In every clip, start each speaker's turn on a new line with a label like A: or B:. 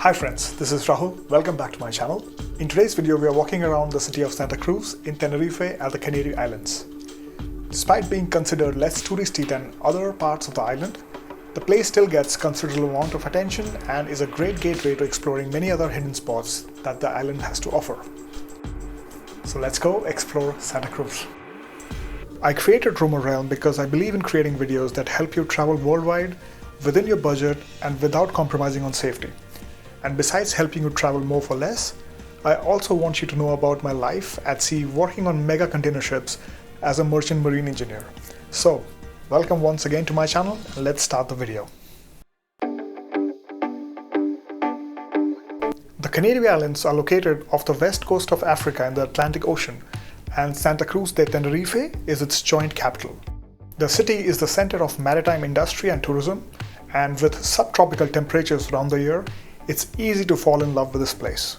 A: Hi friends, this is Rahul. Welcome back to my channel. In today's video, we are walking around the city of Santa Cruz in Tenerife at the Canary Islands. Despite being considered less touristy than other parts of the island, the place still gets considerable amount of attention and is a great gateway to exploring many other hidden spots that the island has to offer. So let's go explore Santa Cruz. I created RoamerRealm because I believe in creating videos that help you travel worldwide within your budget and without compromising on safety. And besides helping you travel more for less, I also want you to know about my life at sea working on mega container ships as a merchant marine engineer. So, welcome once again to my channel, and let's start the video. The Canary Islands are located off the west coast of Africa in the Atlantic Ocean, and Santa Cruz de Tenerife is its joint capital. The city is the center of maritime industry and tourism, and with subtropical temperatures around the year, it's easy to fall in love with this place.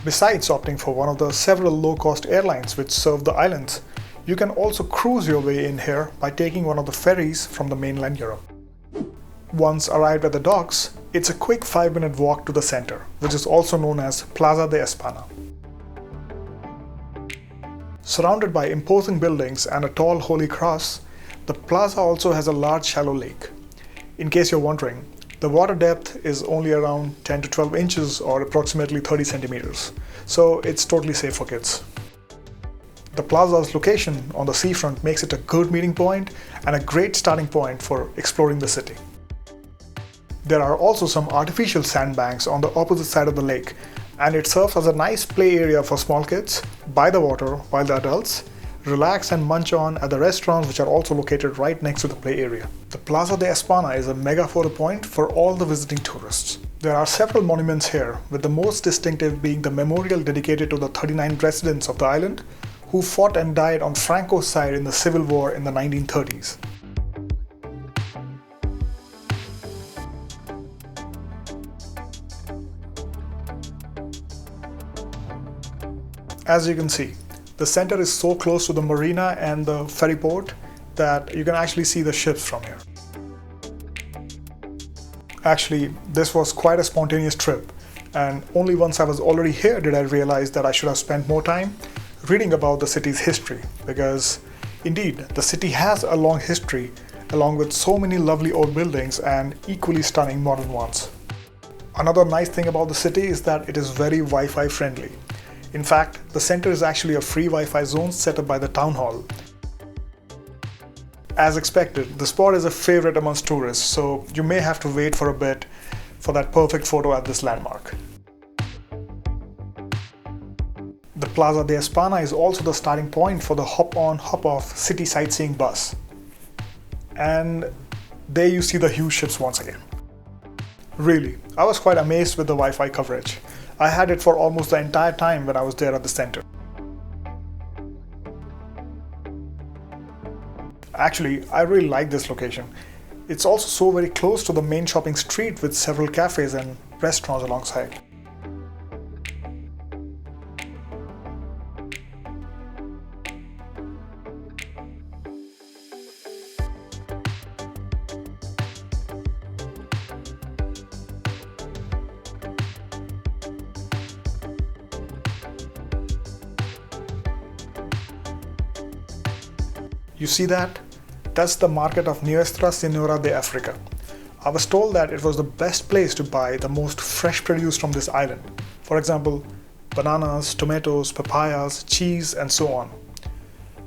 A: Besides opting for one of the several low-cost airlines which serve the islands, you can also cruise your way in here by taking one of the ferries from the mainland Europe. Once arrived at the docks, it's a quick 5-minute walk to the center, which is also known as Plaza de Espana. Surrounded by imposing buildings and a tall holy cross, the plaza also has a large shallow lake. In case you're wondering, the water depth is only around 10 to 12 inches or approximately 30 centimeters, so it's totally safe for kids. The plaza's location on the seafront makes it a good meeting point and a great starting point for exploring the city. There are also some artificial sandbanks on the opposite side of the lake, and it serves as a nice play area for small kids by the water while the adults relax and munch on at the restaurants which are also located right next to the play area. The Plaza de Espana is a mega photo point for all the visiting tourists. There are several monuments here, with the most distinctive being the memorial dedicated to the 39 residents of the island who fought and died on Franco's side in the Civil War in the 1930s. As you can see, the center is so close to the marina and the ferry port that you can actually see the ships from here. Actually, this was quite a spontaneous trip, and only once I was already here did I realize that I should have spent more time reading about the city's history, because indeed, the city has a long history along with so many lovely old buildings and equally stunning modern ones. Another nice thing about the city is that it is very Wi-Fi friendly. In fact, the center is actually a free Wi-Fi zone set up by the town hall. As expected, the spot is a favorite amongst tourists, so you may have to wait for a bit for that perfect photo at this landmark. The Plaza de Espana is also the starting point for the hop-on, hop-off city sightseeing bus. And there you see the huge ships once again. Really, I was quite amazed with the Wi-Fi coverage. I had it for almost the entire time when I was there at the center. Actually, I really like this location. It's also so very close to the main shopping street with several cafes and restaurants alongside. You see that? That's the market of Nuestra, Señora de Africa. I was told that it was the best place to buy the most fresh produce from this island. For example, bananas, tomatoes, papayas, cheese, and so on.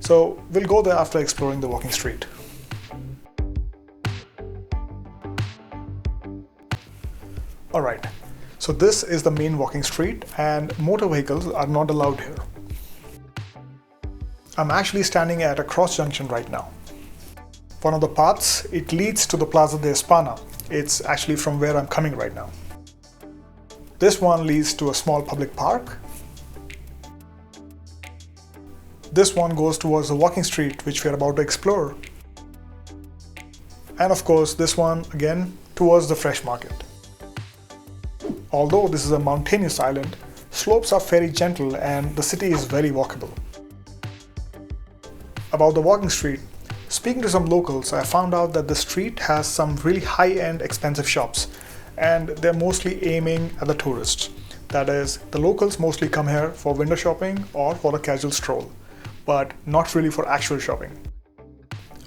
A: So we'll go there after exploring the walking street. Alright, so this is the main walking street and motor vehicles are not allowed here. I'm actually standing at a cross junction right now. One of the paths, it leads to the Plaza de Espana. It's actually from where I'm coming right now. This one leads to a small public park. This one goes towards the walking street which we're about to explore. And of course this one again towards the fresh market. Although this is a mountainous island, slopes are very gentle and the city is very walkable. About the walking street, speaking to some locals, I found out that the street has some really high-end expensive shops, and they're mostly aiming at the tourists. That is, the locals mostly come here for window shopping or for a casual stroll, but not really for actual shopping.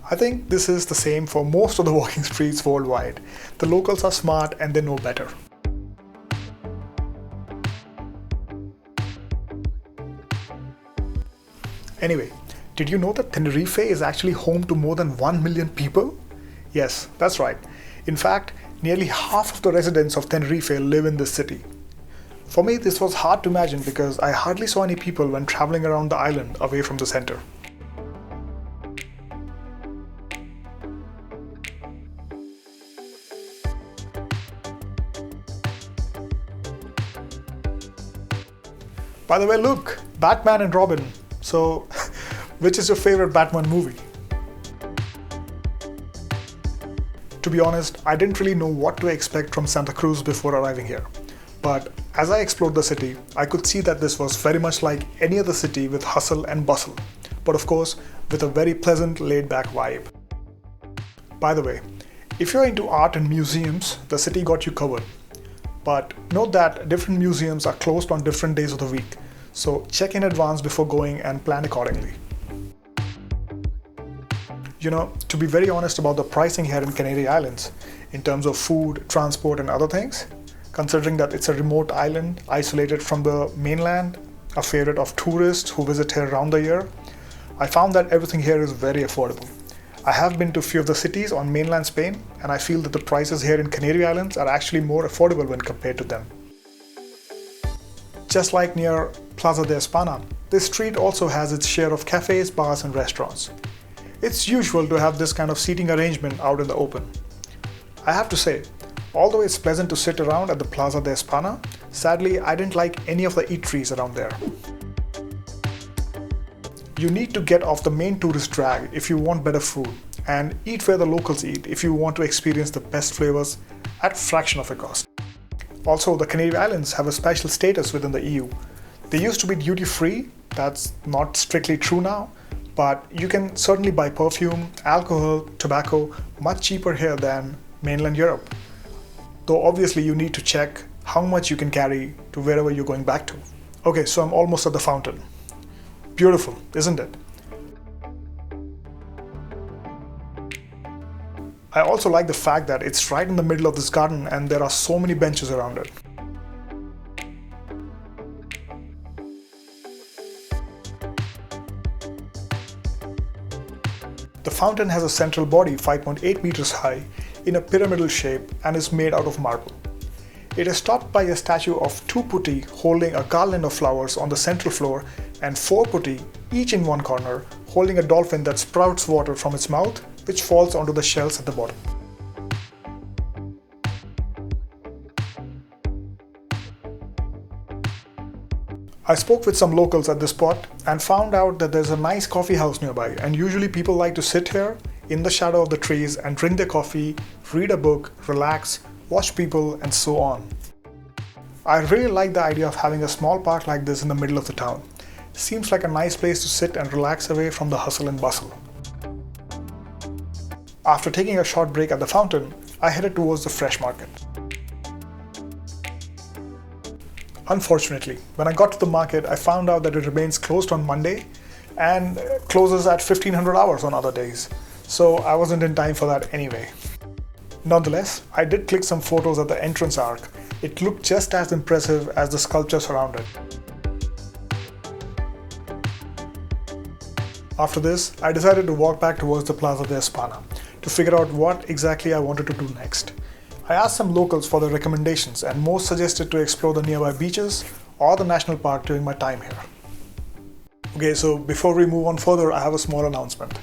A: I think this is the same for most of the walking streets worldwide. The locals are smart and they know better. Anyway, did you know that Tenerife is actually home to more than 1 million people? Yes, that's right. In fact, nearly half of the residents of Tenerife live in this city. For me, this was hard to imagine because I hardly saw any people when traveling around the island away from the center. By the way, look, Batman and Robin. So, which is your favorite Batman movie? To be honest, I didn't really know what to expect from Santa Cruz before arriving here. But as I explored the city, I could see that this was very much like any other city with hustle and bustle, but of course, with a very pleasant, laid-back vibe. By the way, if you're into art and museums, the city got you covered. But note that different museums are closed on different days of the week, so check in advance before going and plan accordingly. You know, to be very honest about the pricing here in Canary Islands, in terms of food, transport and other things, considering that it's a remote island isolated from the mainland, a favorite of tourists who visit here around the year, I found that everything here is very affordable. I have been to a few of the cities on mainland Spain, and I feel that the prices here in Canary Islands are actually more affordable when compared to them. Just like near Plaza de Espana, this street also has its share of cafes, bars and restaurants. It's usual to have this kind of seating arrangement out in the open. I have to say, although it's pleasant to sit around at the Plaza de Espana, sadly I didn't like any of the eateries around there. You need to get off the main tourist drag if you want better food, and eat where the locals eat if you want to experience the best flavors at a fraction of a cost. Also, the Canary Islands have a special status within the EU. They used to be duty-free, that's not strictly true now, but you can certainly buy perfume, alcohol, tobacco much cheaper here than mainland Europe. Though obviously you need to check how much you can carry to wherever you're going back to. Okay, so I'm almost at the fountain. Beautiful, isn't it? I also like the fact that it's right in the middle of this garden and there are so many benches around it. The fountain has a central body 5.8 meters high in a pyramidal shape and is made out of marble. It is topped by a statue of two putti holding a garland of flowers on the central floor and four putti, each in one corner, holding a dolphin that sprouts water from its mouth, which falls onto the shells at the bottom. I spoke with some locals at this spot and found out that there's a nice coffee house nearby, and usually people like to sit here in the shadow of the trees and drink their coffee, read a book, relax, watch people and so on. I really like the idea of having a small park like this in the middle of the town. Seems like a nice place to sit and relax away from the hustle and bustle. After taking a short break at the fountain, I headed towards the fresh market. Unfortunately, when I got to the market, I found out that it remains closed on Monday and closes at 1500 hours on other days. So I wasn't in time for that anyway. Nonetheless, I did click some photos at the entrance arc. It looked just as impressive as the sculptures around it. After this, I decided to walk back towards the Plaza de Espana to figure out what exactly I wanted to do next. I asked some locals for their recommendations, and most suggested to explore the nearby beaches or the national park during my time here. Okay, so before we move on further, I have a small announcement.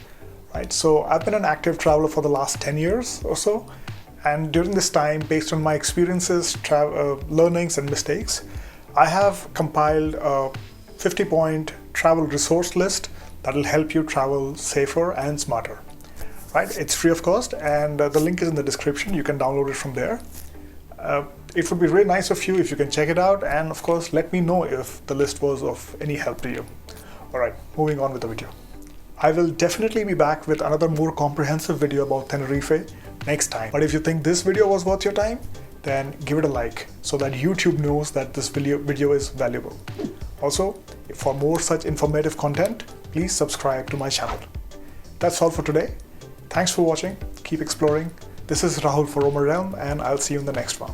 A: Right, so I've been an active traveler for the last 10 years or so, and during this time, based on my experiences, learnings and mistakes, I have compiled a 50-point travel resource list that will help you travel safer and smarter. Right, it's free of cost, and the link is in the description. You can download it from there. It would be really nice of you if you can check it out, and of course let me know if the list was of any help to you. Alright, moving on with the video. I will definitely be back with another more comprehensive video about Tenerife next time. But if you think this video was worth your time, then give it a like so that YouTube knows that this video is valuable. Also, for more such informative content, please subscribe to my channel. That's all for today. Thanks for watching. Keep exploring. This is Rahul for RoamerRealm, and I'll see you in the next one.